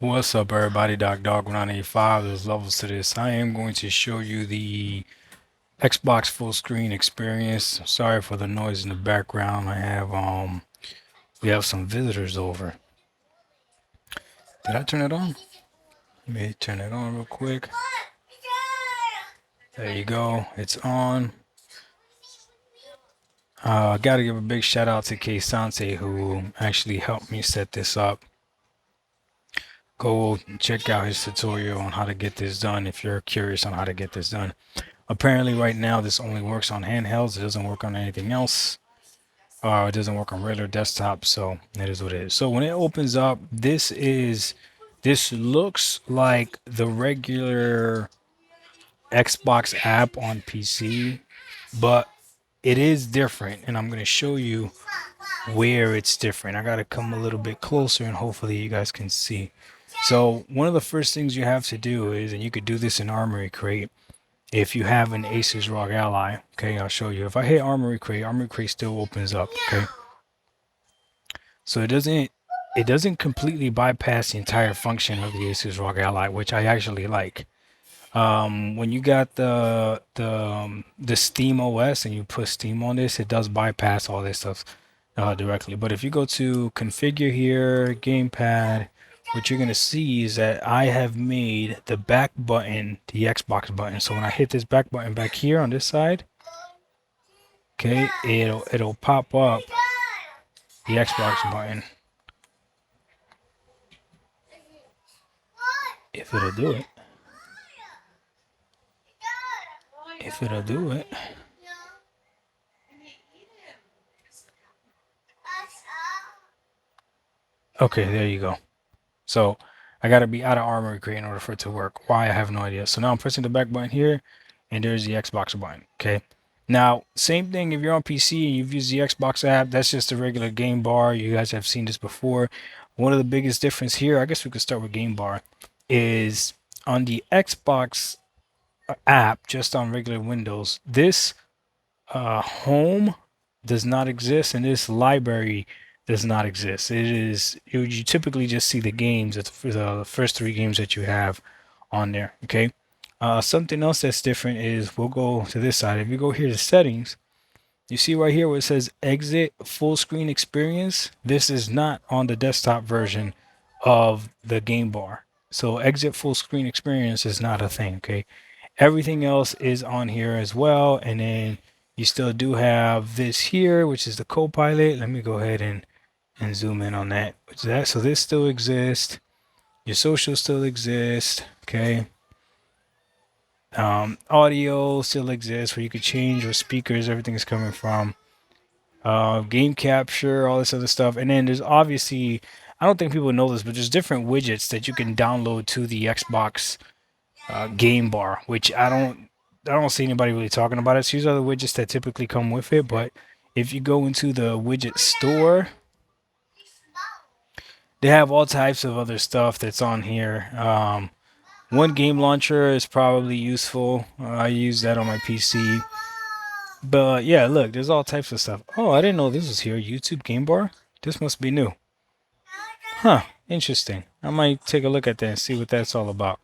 What's up, everybody? Dog 985. There's levels to this. I am going to show you the Xbox full screen experience. Sorry for the noise in the background. We have some visitors over. Did I turn it on? Let me turn it on real quick. There you go. It's on. Gotta give a big shout out to K Sante who actually helped me set this up. Go check out his tutorial on how to get this done if you're curious on how to get this done. Apparently right now this only works on handhelds. It doesn't work on anything else. It doesn't work on regular desktop, so it is what it is. So when it opens up, this looks like the regular Xbox app on PC, but it is different, and I'm going to show you where it's different. I got to come a little bit closer and hopefully you guys can see. So one of the first things you have to do is, and you could do this in Armory Crate, if you have an Asus ROG Ally, okay, I'll show you. If I hit Armory Crate still opens up, okay? So it doesn't completely bypass the entire function of the Asus ROG Ally, which I actually like. When you got the Steam OS and you put Steam on this, it does bypass all this stuff directly. But if you go to configure here, gamepad, what you're gonna see is that I have made the back button the Xbox button. So when I hit this back button back here on this side, okay, it'll pop up the Xbox button. If it'll do it. If it'll do it. Okay, there you go. So I gotta be out of Armory Crate in order for it to work. Why, I have no idea. So now I'm pressing the back button here, and there's the Xbox button. Okay. Now, same thing if you're on PC and you've used the Xbox app, that's just a regular game bar. You guys have seen this before. One of the biggest difference here, I guess we could start with game bar, is on the Xbox app, just on regular Windows, this home does not exist, and this library does not exist. It is you typically just see the games, the first three games that you have on there. Okay. Something else that's different is we'll go to this side. If you go here to settings, you see right here where it says exit full screen experience. This is not on the desktop version of the game bar. So exit full screen experience is not a thing. Okay. Everything else is on here as well. And then you still do have this here, which is the Copilot. Let me go ahead and zoom in on that. So this still exists. Your social still exists. Okay. Audio still exists where you could change your speakers, everything is coming from. Game capture, all this other stuff. And then there's obviously, I don't think people know this, but there's different widgets that you can download to the Xbox game bar, which I don't see anybody really talking about it. So these are the widgets that typically come with it. But if you go into the widget store, they have all types of other stuff that's on here. One game launcher is probably useful. I use that on my PC. But yeah, look, there's all types of stuff. Oh, I didn't know this was here. YouTube game bar. This must be new. Huh, interesting. I might take a look at that and see what that's all about.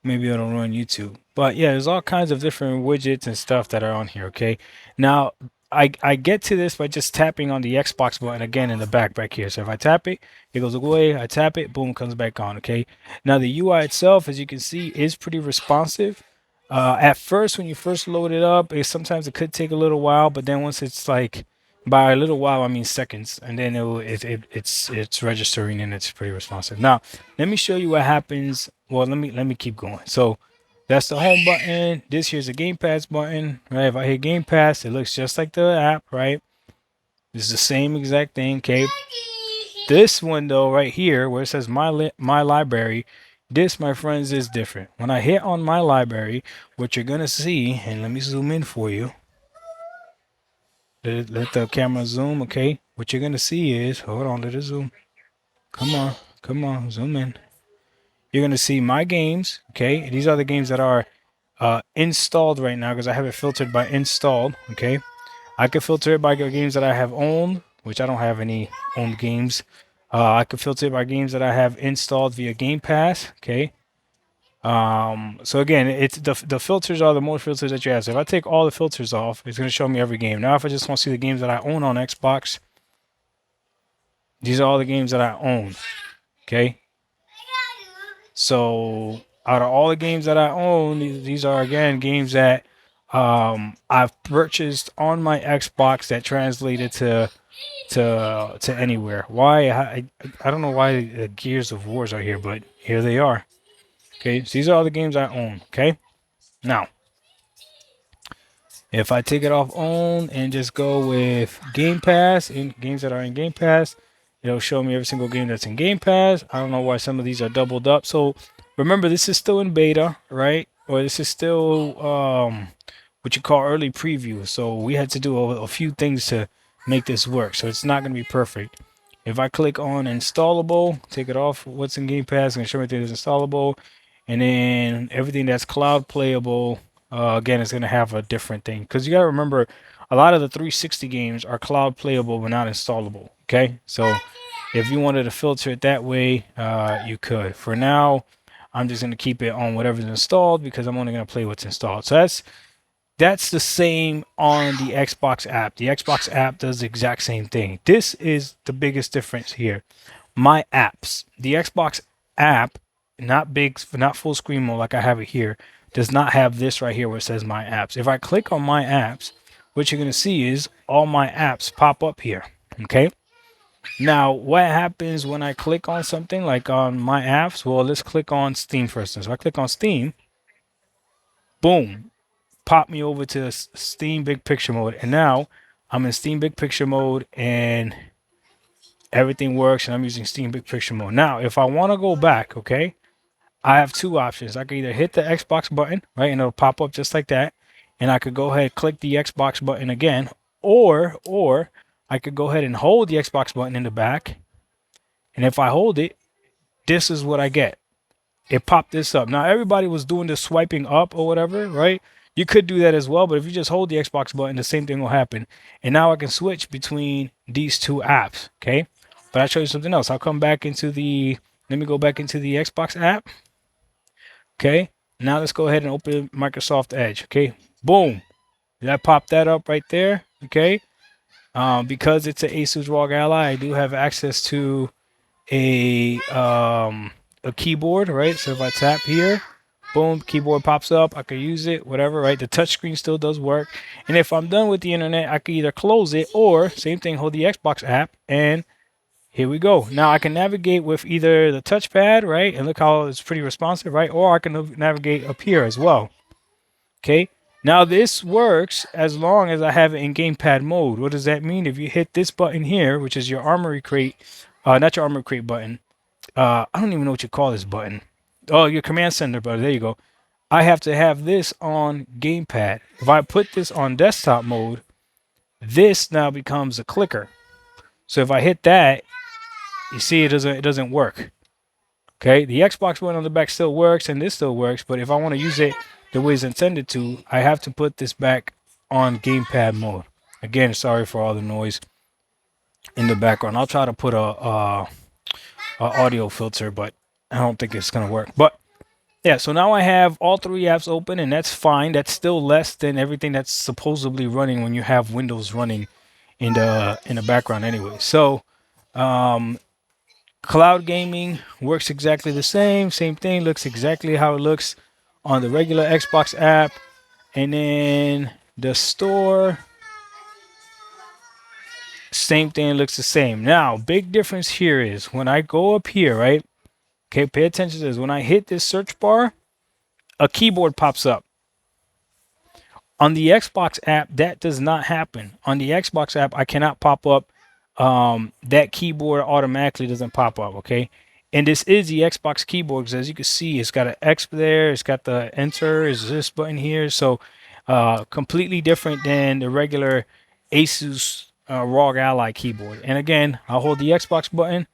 Maybe it'll ruin YouTube. But yeah, there's all kinds of different widgets and stuff that are on here, okay? Now, I get to this by just tapping on the Xbox button again in the back here. So if I tap it, it goes away. I tap it, boom, comes back on, okay? Now, the UI itself, as you can see, is pretty responsive. At first, when you first load it up, sometimes it could take a little while, but then once it's like, by a little while, I mean seconds, and then it's registering and it's pretty responsive. Now, let me show you what happens. Well, let me keep going. So that's the home button. This here's the Game Pass button, right? If I hit Game Pass, it looks just like the app, right? It's the same exact thing, okay? This one though, right here, where it says my library, this, my friends, is different. When I hit on my library, what you're gonna see, and let me zoom in for you. Let the camera zoom, okay? What you're gonna see is, hold on, let it zoom. Come on, zoom in. You're gonna see my games, okay? These are the games that are installed right now because I have it filtered by installed, okay? I can filter it by games that I have owned, which I don't have any owned games. I can filter by games that I have installed via Game Pass. Okay. So again, it's the filters are the most filters that you have. So if I take all the filters off, it's going to show me every game. Now, if I just want to see the games that I own on Xbox, these are all the games that I own. Okay. So out of all the games that I own, these are again games that I've purchased on my Xbox that translated to anywhere. Why? I don't know why the Gears of Wars are here, but here they are. Okay, so these are all the games I own. Okay, now if I take it off own and just go with Game Pass, in games that are in Game Pass, it'll show me every single game that's in Game Pass. I don't know why some of these are doubled up. So remember, this is still in beta, right? Or this is still what you call early preview. So we had to do a few things to make this work. So it's not going to be perfect. If I click on installable, take it off what's in Game Pass, and show me everything that's installable. And then everything that's cloud playable, again, is going to have a different thing. Because you got to remember, a lot of the 360 games are cloud playable but not installable. Okay, so if you wanted to filter it that way, you could. For now, I'm just going to keep it on whatever's installed because I'm only going to play what's installed. So that's the same on the Xbox app. The Xbox app does the exact same thing. This is the biggest difference here. My apps, the Xbox app, not big, not full screen mode like I have it here, does not have this right here where it says my apps. If I click on my apps, what you're going to see is all my apps pop up here. Okay. Now, what happens when I click on something like on my apps? Well, let's click on Steam for instance. If I click on Steam, boom, pop me over to Steam Big Picture mode. And now I'm in Steam Big Picture mode and everything works and I'm using Steam Big Picture mode. Now, if I want to go back, okay, I have two options. I can either hit the Xbox button, right, and it'll pop up just like that. And I could go ahead and click the Xbox button again, or I could go ahead and hold the Xbox button in the back. And if I hold it, this is what I get. It popped this up. Now everybody was doing this swiping up or whatever, right? You could do that as well, but if you just hold the Xbox button, the same thing will happen. And now I can switch between these two apps, okay? But I'll show you something else. I'll come back into let me go back into the Xbox app. Okay, now let's go ahead and open Microsoft Edge. Okay, boom. Did I pop that up right there? Okay, because it's an Asus ROG Ally, I do have access to a keyboard, right? So if I tap here, boom, keyboard pops up. I can use it, whatever, right? The touchscreen still does work. And if I'm done with the internet, I can either close it or same thing, hold the Xbox app and here we go. Now I can navigate with either the touchpad, right? And look how it's pretty responsive, right? Or I can navigate up here as well. Okay. Now this works as long as I have it in gamepad mode. What does that mean? If you hit this button here, which is your armory crate, not your armory crate button. I don't even know what you call this button. Oh, your command center button. There you go. I have to have this on gamepad. If I put this on desktop mode, this now becomes a clicker. So if I hit that, you see it doesn't work. Okay, the Xbox one on the back still works and this still works, but if I want to use it the way it's intended to, I have to put this back on gamepad mode. Again, sorry for all the noise in the background. I'll try to put a audio filter, but I don't think it's gonna work. But yeah, so now I have all three apps open, and that's fine. That's still less than everything that's supposedly running when you have Windows running in the background anyway. So cloud gaming works exactly the same thing, looks exactly how it looks on the regular Xbox app. And then the store, same thing, looks the same. Now, big difference here is when I go up here, right? Okay, pay attention to this. When I hit this search bar, a keyboard pops up. On the Xbox app, that does not happen. On the Xbox app, I cannot pop up. That keyboard automatically doesn't pop up, okay? And this is the Xbox keyboard, because as you can see, it's got an X there. It's got the enter, is this button here. So completely different than the regular Asus ROG Ally keyboard. And again, I'll hold the Xbox button.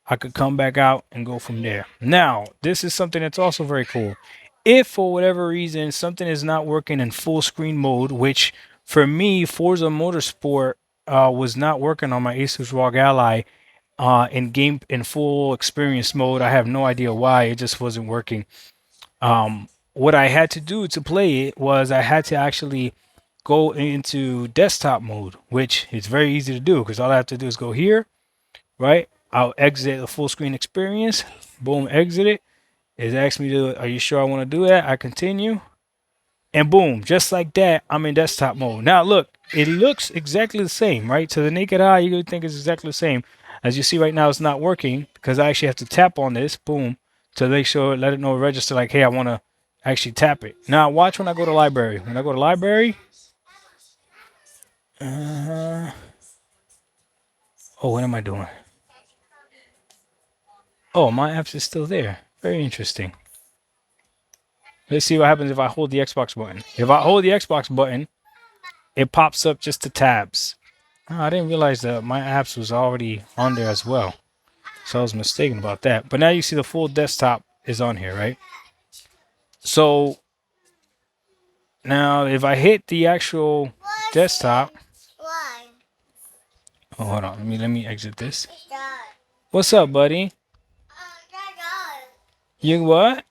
I could come back out and go from there. Now, this is something that's also very cool. If for whatever reason something is not working in full screen mode, which for me, Forza Motorsport was not working on my Asus ROG Ally in full experience mode. I have no idea why it just wasn't working. What I had to do to play it was I had to actually go into desktop mode, which is very easy to do because all I have to do is go here, right? I'll exit the full screen experience. Boom, exit it. It asks me to, are you sure I want to do that? I continue. And boom, just like that, I'm in desktop mode. Now look, it looks exactly the same, right? To the naked eye, you would think it's exactly the same. As you see right now, it's not working because I actually have to tap on this, boom, to make sure, let it know, register like, hey, I want to actually tap it. Now watch when I go to library. When I go to library, uh, oh, what am I doing? Oh, my apps is still there. Very interesting. Let's see what happens if I hold the Xbox button. If I hold the Xbox button, it pops up just the tabs. Oh, I didn't realize that my apps was already on there as well. So I was mistaken about that. But now you see the full desktop is on here, right? So now if I hit the actual desktop. Oh, hold on. Let me exit this. What's up, buddy? You what?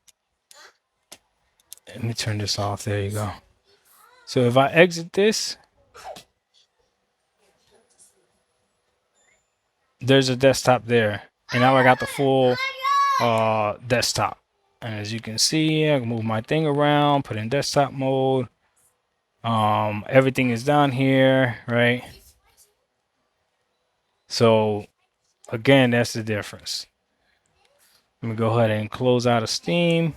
Let me turn this off. There you go. So if I exit this, there's a desktop there. And now I got the full desktop. And as you can see, I can move my thing around, put in desktop mode. Everything is down here, right? So again, that's the difference. Let me go ahead and close out of Steam.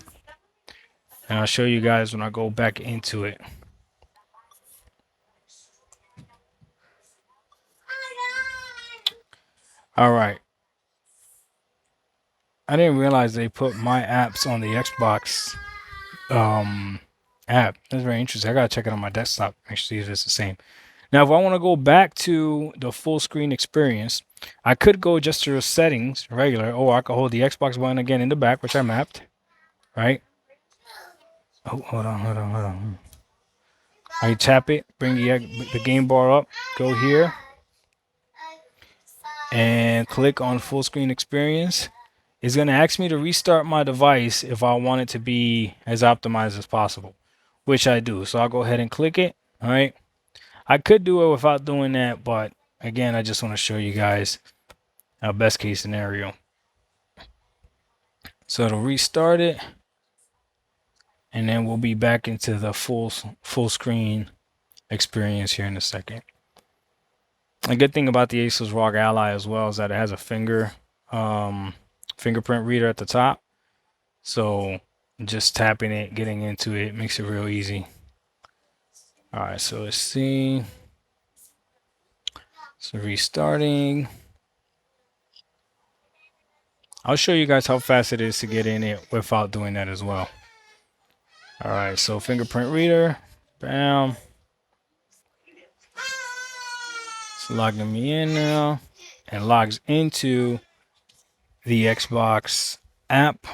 And I'll show you guys when I go back into it. All right. I didn't realize they put my apps on the Xbox app. That's very interesting. I gotta check it on my desktop, make sure if it's the same. Now, if I want to go back to the full screen experience, I could go just to settings, regular, or I could hold the Xbox button again in the back, which I mapped, right? Oh, hold on. I tap it, bring the game bar up, go here, and click on full screen experience. It's going to ask me to restart my device if I want it to be as optimized as possible, which I do. So I'll go ahead and click it. All right. I could do it without doing that, but again, I just want to show you guys a best case scenario. So it'll restart it, and then we'll be back into the full screen experience here in a second. A good thing about the Asus ROG Ally as well is that it has a fingerprint reader at the top. So just tapping it, getting into it makes it real easy. All right, so let's see. So restarting. I'll show you guys how fast it is to get in it without doing that as well. All right, so fingerprint reader, bam. It's logging me in now and logs into the Xbox app,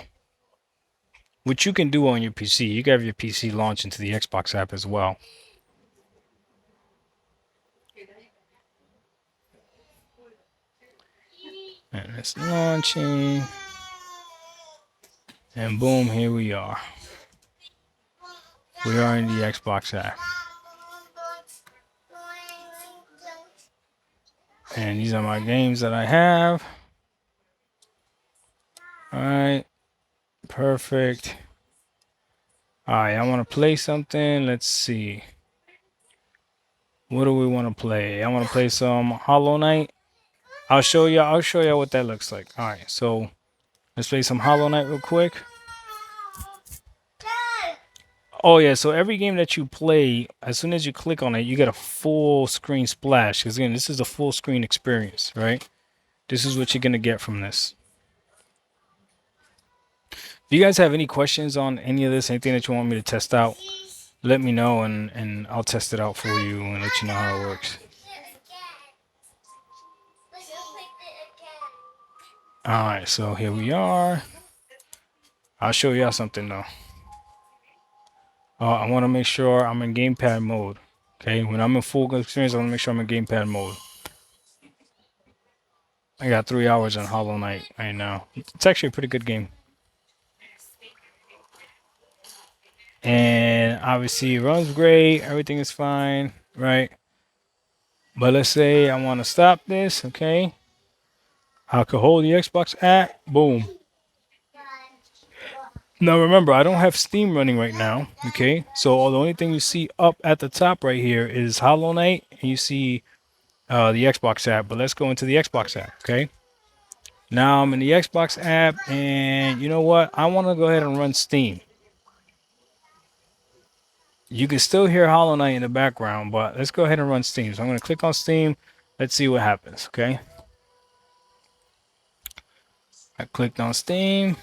which you can do on your PC. You can have your PC launch into the Xbox app as well. And it's launching. And boom, here we are. We are in the Xbox app. And these are my games that I have. All right. Perfect. All right, I want to play something. Let's see. What do we want to play? I want to play some Hollow Knight. I'll show you what that looks like. All right, so let's play some Hollow Knight real quick. Oh yeah, so every game that you play, as soon as you click on it, you get a full screen splash. Because again, this is a full screen experience, right? This is what you're gonna get from this. If you guys have any questions on any of this, anything that you want me to test out, let me know and I'll test it out for you and let you know how it works. All right, so here we are. I'll show y'all something though. I want to make sure I'm in gamepad mode. Okay, when I'm in full experience, I want to make sure I'm in gamepad mode. I got 3 hours on Hollow Knight right now. It's actually a pretty good game. And obviously it runs great. Everything is fine, right? But let's say I want to stop this, okay? I could hold the Xbox app. Boom. Now remember, I don't have Steam running right now, okay? So the only thing you see up at the top right here is Hollow Knight, and you see the Xbox app. But let's go into the Xbox app, okay? Now I'm in the Xbox app, and you know what? I want to go ahead and run Steam. You can still hear Hollow Knight in the background, but let's go ahead and run Steam. So I'm going to click on Steam. Let's see what happens, okay? I clicked on Steam.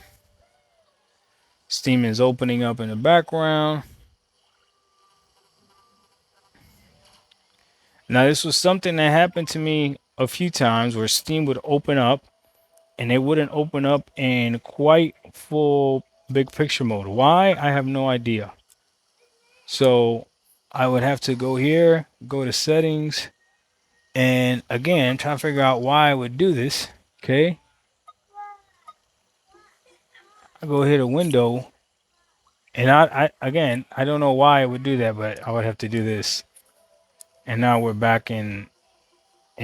Steam is opening up in the background. Now, this was something that happened to me a few times where Steam would open up and it wouldn't open up in quite full big picture mode. Why? I have no idea. So I would have to go here, go to settings, and again, try to figure out why I would do this. Okay. I go hit a window, and I don't know why I would do that, but I would have to do this. And now we're back in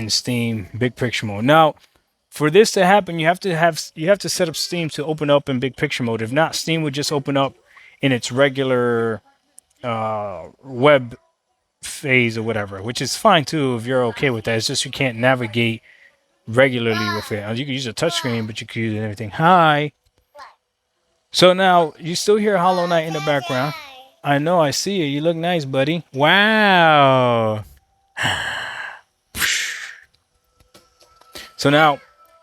Steam big picture mode. Now, for this to happen, you have to set up Steam to open up in big picture mode. If not, Steam would just open up in its regular web phase or whatever, which is fine too if you're okay with that. It's just you can't navigate regularly with it. You can use a touchscreen, but you can use everything. Hi. So now you still hear Hollow Knight in the background. I know, I see you. You look nice, buddy. Wow. So now,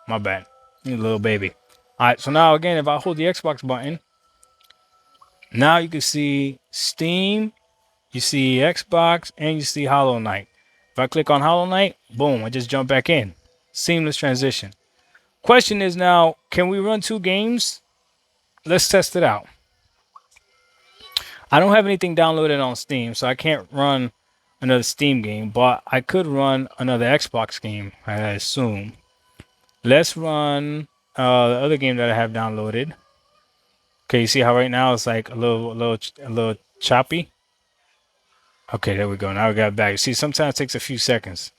my bad. You little baby. All right. So now again, if I hold the Xbox button, now you can see Steam, you see Xbox, and you see Hollow Knight. If I click on Hollow Knight, boom, I just jump back in. Seamless transition. Question is now, can we run two games? Let's test it out. I don't have anything downloaded on Steam, so I can't run another Steam game, but I could run another Xbox game, I assume. Let's run the other game that I have downloaded. Okay, you see how right now it's like a little choppy. Okay, there we go. Now we got it back. You see, sometimes it takes a few seconds.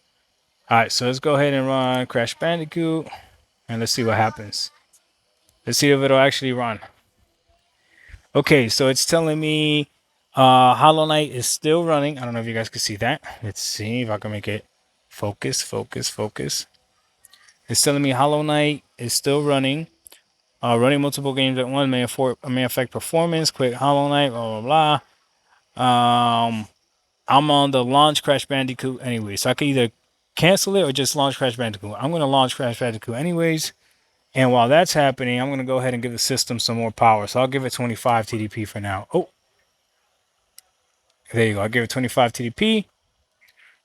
All right, so let's go ahead and run Crash Bandicoot, and let's see what happens. Let's see if it'll actually run. Okay, so it's telling me Hollow Knight is still running. I don't know if you guys can see that. Let's see if I can make it focus, focus, focus. It's telling me Hollow Knight is still running. Running multiple games at once may affect performance. Quick Hollow Knight, blah, blah, blah. I'm on the launch Crash Bandicoot anyway, so I can either cancel it or just launch Crash Bandicoot. I'm going to launch Crash Bandicoot anyways. And while that's happening, I'm going to go ahead and give the system some more power. So I'll give it 25 TDP for now. Oh, there you go. I'll give it 25 TDP.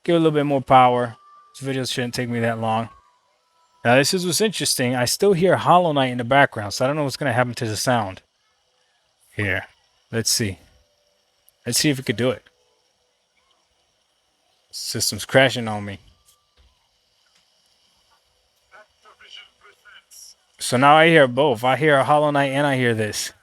Give it a little bit more power. This video shouldn't take me that long. Now, this is what's interesting. I still hear Hollow Knight in the background, so I don't know what's going to happen to the sound. Here. Let's see. Let's see if we could do it. System's crashing on me. So now I hear both. I hear Hollow Knight and I hear this.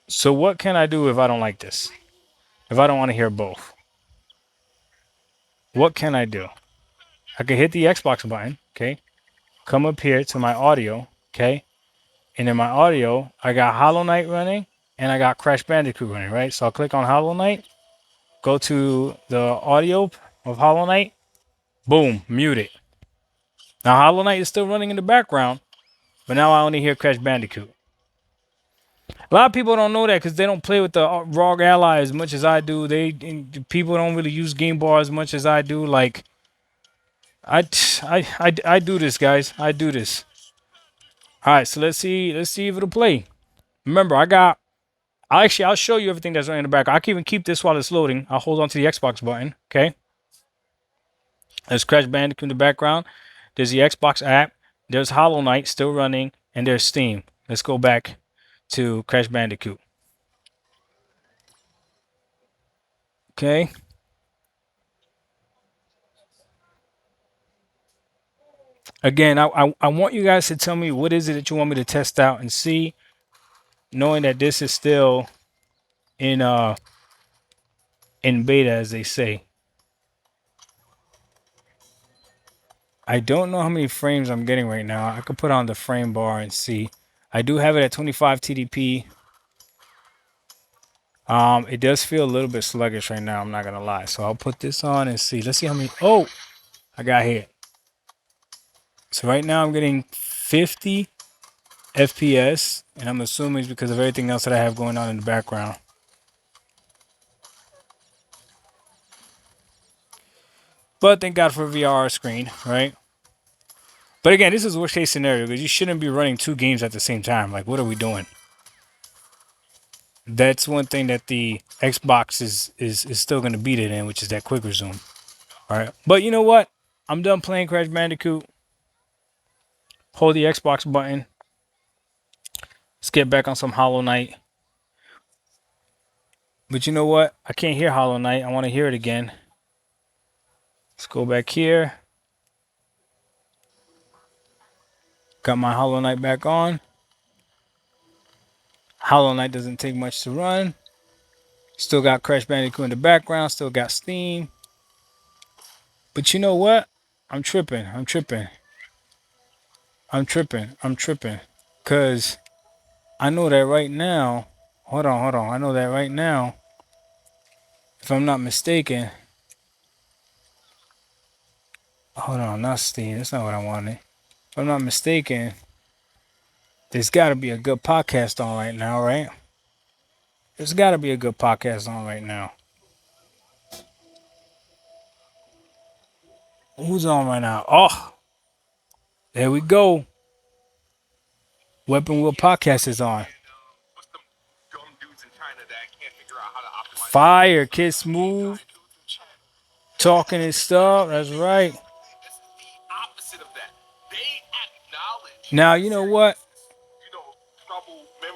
So what can I do if I don't like this? If I don't want to hear both? What can I do? I can hit the Xbox button, okay? Come up here to my audio, okay? And in my audio, I got Hollow Knight running and I got Crash Bandicoot running, right? So I'll click on Hollow Knight, go to the audio of Hollow Knight, boom, mute it. Now Hollow Knight is still running in the background, but now I only hear Crash Bandicoot. A lot of people don't know that because they don't play with the ROG Ally as much as I do. People don't really use Game Bar as much as I do. Like I do this, guys. I do this. All right, so let's see if it'll play. Remember, I'll show you everything that's running in the back. I can even keep this while it's loading. I'll hold on to the Xbox button. Okay. There's Crash Bandicoot in the background. There's the Xbox app. There's Hollow Knight still running, and there's Steam. Let's go back to Crash Bandicoot. Okay. Again, I want you guys to tell me what is it that you want me to test out and see, knowing that this is still in uh in beta, as they say. I don't know how many frames I'm getting right now. I could put on the frame bar and see. I do have it at 25 TDP. It does feel a little bit sluggish right now. I'm not gonna lie. So I'll put this on and see. Let's see how many. Oh, I got hit. So right now I'm getting 50 FPS, and I'm assuming it's because of everything else that I have going on in the background. But thank God for a VR screen, right? But again, this is worst case scenario because you shouldn't be running two games at the same time. Like, what are we doing? That's one thing that the Xbox is still going to beat it in, which is that quick resume. All right, but you know what? I'm done playing Crash Bandicoot. Hold the Xbox button. Let's get back on some Hollow Knight. But you know what? I can't hear Hollow Knight. I want to hear it again. Let's go back here. Got my Hollow Knight back on. Hollow Knight doesn't take much to run. Still got Crash Bandicoot in the background. Still got Steam. But you know what? I'm tripping. I'm tripping. I'm tripping. I'm tripping. Because I know that right now. Hold on, hold on. I know that right now. If I'm not mistaken. Hold on, not Steam. That's not what I wanted. If I'm not mistaken, there's got to be a good podcast on right now, right? There's got to be a good podcast on right now. Who's on right now? Oh, there we go. Weapon Wheel Podcast is on. Fire, Kid Smooth. Talking his stuff. That's right. Now, you know what?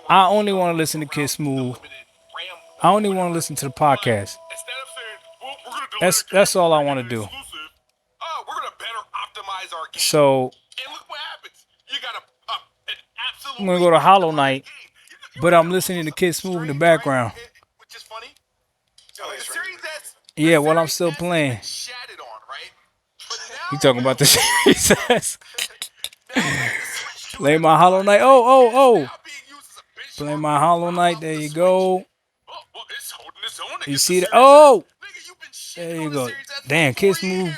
I only want to listen to Kid Smooth. I only want to listen to the podcast. That's all I want to do. So I'm gonna go to Hollow Knight, but I'm listening to Kid Smooth in the background. Yeah, while I'm still playing. You talking about the Series S? Play my Hollow Knight. Oh, oh, oh. Play my Hollow Knight. There you go. You see that? Oh! There you go. Damn, Kid Smooth.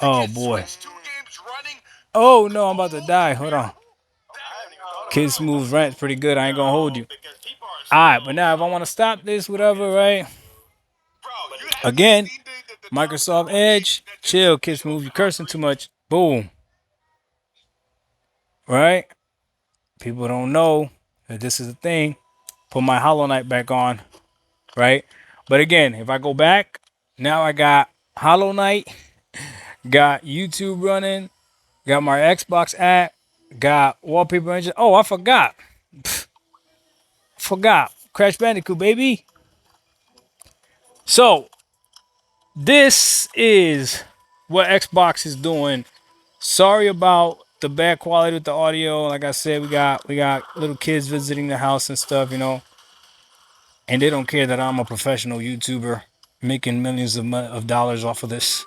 Oh, boy. Oh, no, I'm about to die. Hold on. Kid Smooth's rant's pretty good. I ain't gonna hold you. Alright, but now if I want to stop this, whatever, right? Again, Microsoft Edge. Chill, Kid Smooth. You cursing too much. Boom. Right? People don't know that this is a thing. Put my Hollow Knight back on. Right? But again, if I go back, now I got Hollow Knight, got YouTube running, got my Xbox app, got Wallpaper Engine. Oh, I forgot. Forgot. Crash Bandicoot, baby. So, this is what Xbox is doing. Sorry about the bad quality with the audio. Like I said, we got little kids visiting the house and stuff, you know. And they don't care that I'm a professional YouTuber making millions of dollars off of this.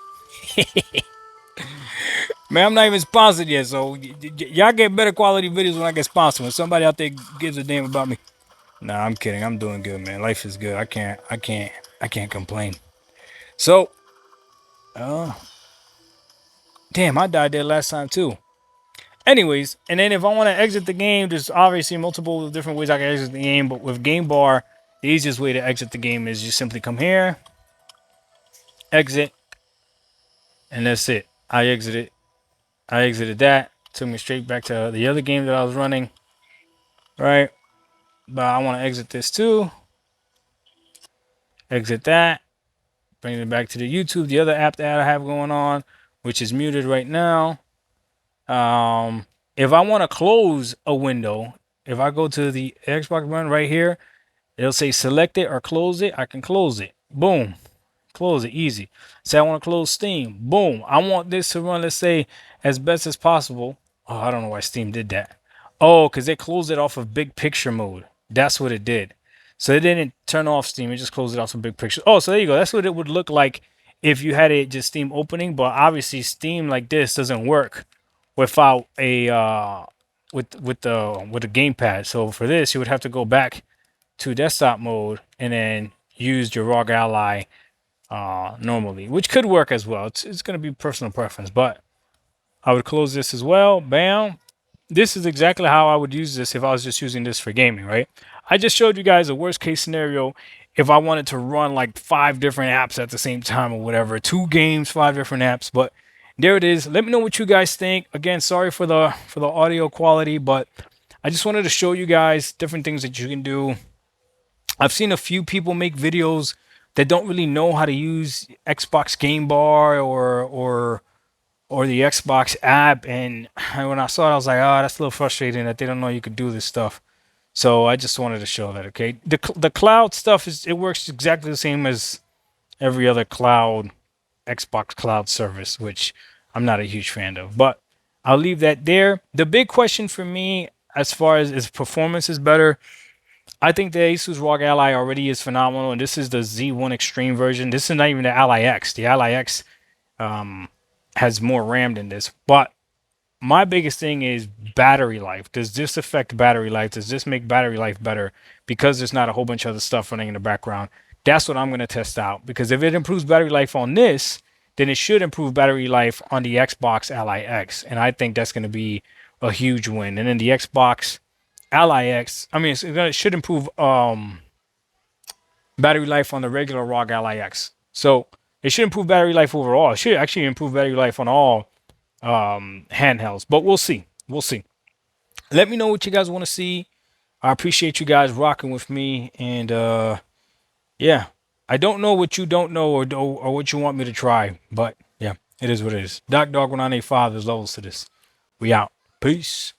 Man, I'm not even sponsored yet, so y'all get better quality videos when I get sponsored. When somebody out there gives a damn about me. Nah, I'm kidding. I'm doing good, man. Life is good. I can't complain. So, damn, I died there last time too. Anyways, and then if I want to exit the game, there's obviously multiple different ways I can exit the game. But with Game Bar, the easiest way to exit the game is you simply come here, exit, and that's it. I exited. I exited that. Took me straight back to the other game that I was running. Right? But I want to exit this too. Exit that. Bring it back to the YouTube, the other app that I have going on, which is muted right now. If I want to close a window, if I go to the Xbox One right here, it'll say select it or close it. I can close it. Boom. Close it, easy. Say I want to close Steam. Boom. I want this to run, let's say, as best as possible. Oh, I don't know why Steam did that. Oh, because they closed it off of big picture mode. That's what it did. So it didn't turn off Steam. It just closed it off from big picture. Oh, so there you go. That's what it would look like if you had it just Steam opening. But obviously, Steam like this doesn't work without a with the gamepad. So for this, you would have to go back to desktop mode and then use your ROG Ally normally, which could work as well. It's going to be personal preference, but I would close this as well. Bam. This is exactly how I would use this if I was just using this for gaming, right? I just showed you guys a worst case scenario if I wanted to run like 5 different apps at the same time or whatever, 2 games, 5 different apps. But there it is. Let me know what you guys think. Again, sorry for the audio quality, but I just wanted to show you guys different things that you can do. I've seen a few people make videos that don't really know how to use Xbox Game Bar or the Xbox app, and when I saw it, I was like, oh, that's a little frustrating that they don't know you could do this stuff. So I just wanted to show that. Okay, the cloud stuff it works exactly the same as every other cloud Xbox cloud service, which I'm not a huge fan of. But I'll leave that there. The big question for me, as far as is performance is better, I think the Asus ROG Ally already is phenomenal, and this is the Z1 Extreme version. This is not even the Ally X. The Ally X has more RAM than this. But my biggest thing is battery life. Does this affect battery life? Does this make battery life better? Because there's not a whole bunch of other stuff running in the background. That's what I'm going to test out. Because if it improves battery life on this, then it should improve battery life on the Xbox Ally X. And I think that's going to be a huge win. And then the Xbox Ally X, I mean, it should improve battery life on the regular ROG Ally X. So it should improve battery life overall. It should actually improve battery life on all handhelds, but we'll see. We'll see. Let me know what you guys want to see. I appreciate you guys rocking with me, and yeah, I don't know what you don't know or what you want me to try, but yeah, it is what it is. Doc Dog 1985, there's levels to this. We out. Peace.